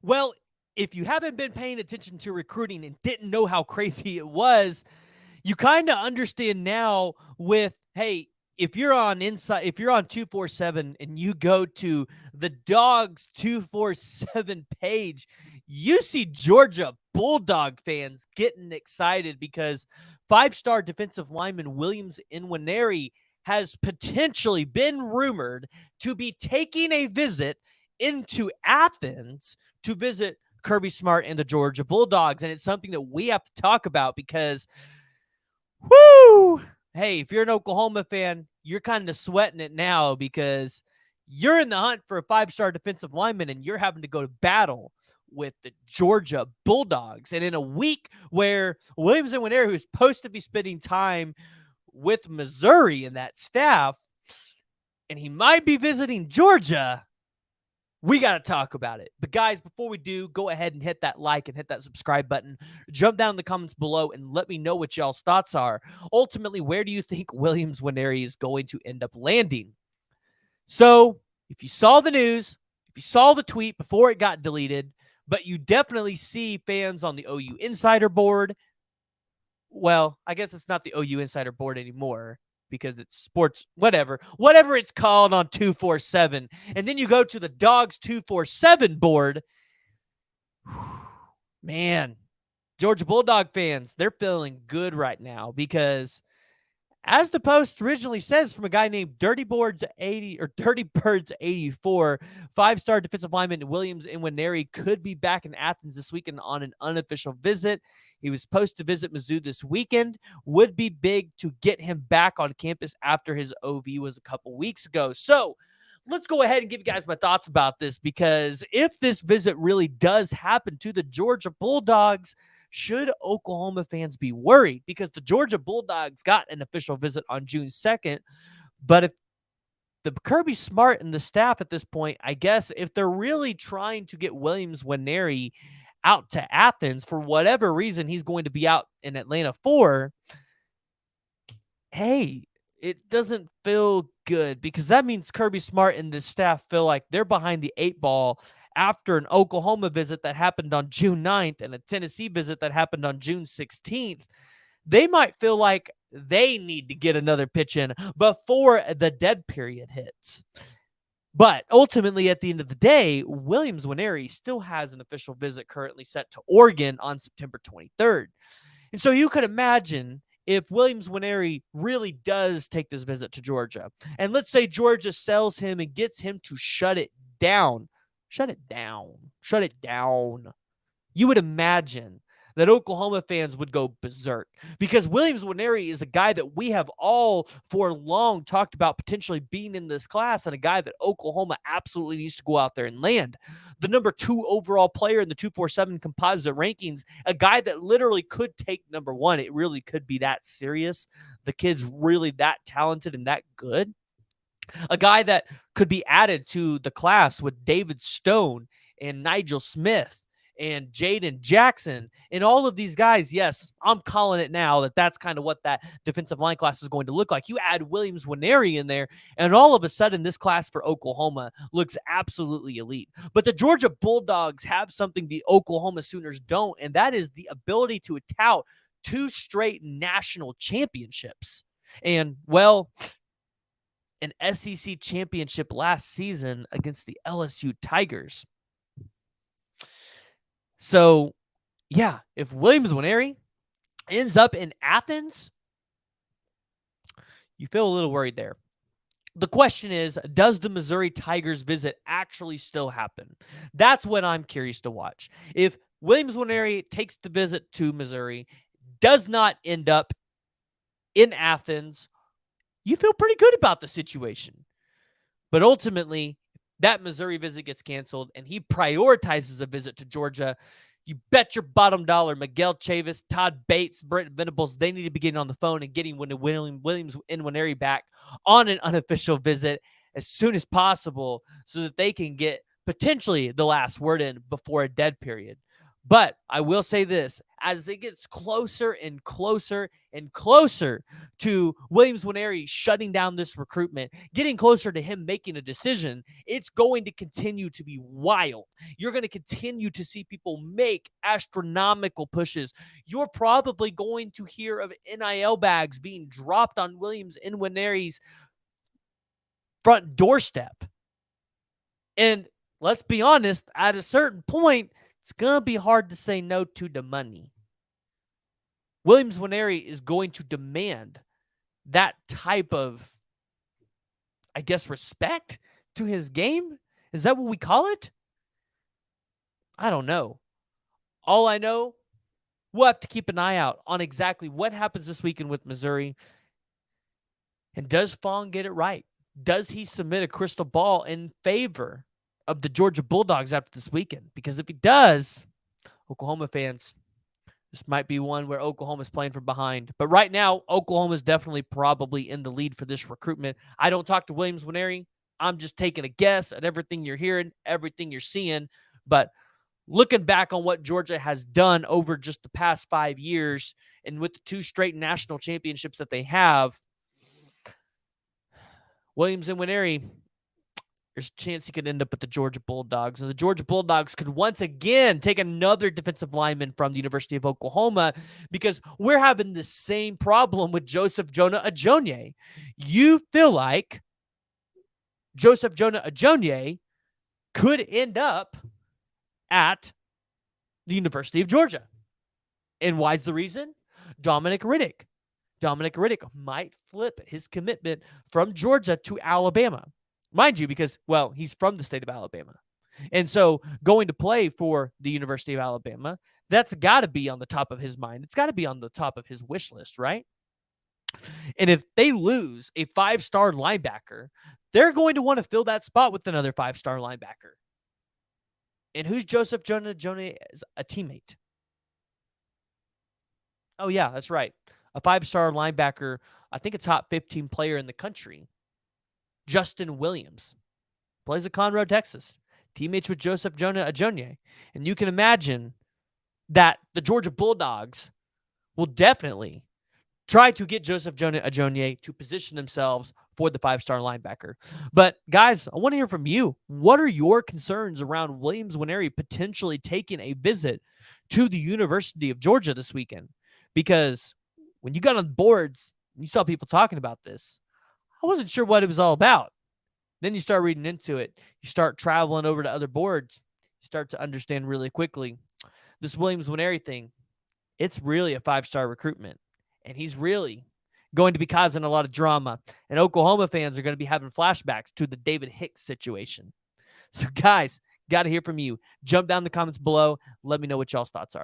Well, if you haven't been paying attention to recruiting and didn't know how crazy it was, you kind of understand now with, hey, if you're on 247 and you go to the Dogs 247 page, you see Georgia Bulldog fans getting excited because five-star defensive lineman Williams Nwaneri has potentially been rumored to be taking a visit into Athens to visit Kirby Smart and the Georgia Bulldogs. And it's something that we have to talk about because, whoo, hey, if you're an Oklahoma fan, you're kind of sweating it now because you're in the hunt for a five-star defensive lineman and you're having to go to battle with the Georgia Bulldogs. And in a week where Williams Nwaneri, who's supposed to be spending time with Missouri in that staff, and he might be visiting Georgia, we got to talk about it. But guys, before we do, go ahead and hit that like and hit that subscribe button. Jump down in the comments below and let me know what y'all's thoughts are. Ultimately, where do you think Williams Nwaneri is going to end up landing? So if you saw the news, if you saw the tweet before it got deleted, but you definitely see fans on the OU Insider board. Well, I guess it's not the OU Insider board anymore, because it's sports, whatever it's called on 247. And then you go to the Dogs 247 board. Man, Georgia Bulldog fans, they're feeling good right now because, as the post originally says from a guy named Dirty Birds 84, five-star defensive lineman Williams Nwaneri could be back in Athens this weekend on an unofficial visit. He was supposed to visit Mizzou this weekend. Would be big to get him back on campus after his OV was a couple weeks ago. So let's go ahead and give you guys my thoughts about this, because if this visit really does happen to the Georgia Bulldogs, should Oklahoma fans be worried? Because the Georgia Bulldogs got an official visit on June 2nd. But if the Kirby Smart and the staff at this point, I guess, if they're really trying to get Williams Nwaneri out to Athens for whatever reason he's going to be out in Atlanta for, hey, it doesn't feel good, because that means Kirby Smart and the staff feel like they're behind the 8 ball after an Oklahoma visit that happened on June 9th and a Tennessee visit that happened on June 16th. They might feel like they need to get another pitch in before the dead period hits. But ultimately, at the end of the day, Williams Nwaneri still has an official visit currently set to Oregon on September 23rd. And so you could imagine if Williams Nwaneri really does take this visit to Georgia, and let's say Georgia sells him and gets him to shut it down. You would imagine that Oklahoma fans would go berserk, because Williams Nwaneri is a guy that we have all for long talked about potentially being in this class, and a guy that Oklahoma absolutely needs to go out there and land. The number 2 overall player in the 247 composite rankings, a guy that literally could take number 1. It really could be that serious. The kid's really that talented and that good. A guy that could be added to the class with David Stone and Nigel Smith and Jaden Jackson and all of these guys. Yes, I'm calling it now that that's kind of what that defensive line class is going to look like. You add Williams Nwaneri in there, and all of a sudden this class for Oklahoma looks absolutely elite. But the Georgia Bulldogs have something the Oklahoma Sooners don't, and that is the ability to tout 2 straight national championships. And, well, an SEC championship last season against the LSU Tigers. So, yeah, if Williams Nwaneri ends up in Athens, you feel a little worried there. The question is, does the Missouri Tigers visit actually still happen? That's what I'm curious to watch. If Williams Nwaneri takes the visit to Missouri, does not end up in Athens, you feel pretty good about the situation. But ultimately, that Missouri visit gets canceled and he prioritizes a visit to Georgia. You bet your bottom dollar Miguel Chavis, Todd Bates, Brent Venables, they need to be getting on the phone and getting Williams Nwaneri back on an unofficial visit as soon as possible so that they can get potentially the last word in before a dead period. But I will say this, as it gets closer and closer and closer to Williams Nwaneri shutting down this recruitment, getting closer to him making a decision, it's going to continue to be wild. You're going to continue to see people make astronomical pushes. You're probably going to hear of NIL bags being dropped on Williams Nwaneri's front doorstep. And let's be honest, at a certain point, it's going to be hard to say no to the money. Williams Nwaneri is going to demand that type of, I guess, respect to his game. Is that what we call it? I don't know. All I know, we'll have to keep an eye out on exactly what happens this weekend with Missouri. And does Fong get it right? Does he submit a crystal ball in favor of the Georgia Bulldogs after this weekend? Because if he does, Oklahoma fans, this might be one where Oklahoma's playing from behind. But right now, Oklahoma's definitely probably in the lead for this recruitment. I don't talk to Williams Nwaneri. I'm just taking a guess at everything you're hearing, everything you're seeing. But looking back on what Georgia has done over just the past 5 years and with the 2 straight national championships that they have, Williams Nwaneri, there's a chance he could end up with the Georgia Bulldogs. And the Georgia Bulldogs could once again take another defensive lineman from the University of Oklahoma, because we're having the same problem with Joseph Jonah Ajonye. You feel like Joseph Jonah Ajonye could end up at the University of Georgia. And why's the reason? Dominic Riddick. Dominic Riddick might flip his commitment from Georgia to Alabama. Mind you, because, well, he's from the state of Alabama. And so going to play for the University of Alabama, that's got to be on the top of his mind. It's got to be on the top of his wish list, right? And if they lose a 5-star linebacker, they're going to want to fill that spot with another 5-star linebacker. And who's Joseph Jonah Ajonye as a teammate? Oh, yeah, that's right. A 5-star linebacker, I think a top 15 player in the country, Justin Williams, plays at Conroe, Texas, teammates with Joseph Jonah Ajonye. And you can imagine that the Georgia Bulldogs will definitely try to get Joseph Jonah Ajonye to position themselves for the 5-star linebacker. But guys, I want to hear from you. What are your concerns around Williams Nwaneri potentially taking a visit to the University of Georgia this weekend? Because when you got on boards, you saw people talking about this, I wasn't sure what it was all about. Then you start reading into it. You start traveling over to other boards. You start to understand really quickly this Williams Nwaneri thing. It's really a 5-star recruitment. And he's really going to be causing a lot of drama. And Oklahoma fans are going to be having flashbacks to the David Hicks situation. So, guys, got to hear from you. Jump down in the comments below. Let me know what y'all's thoughts are.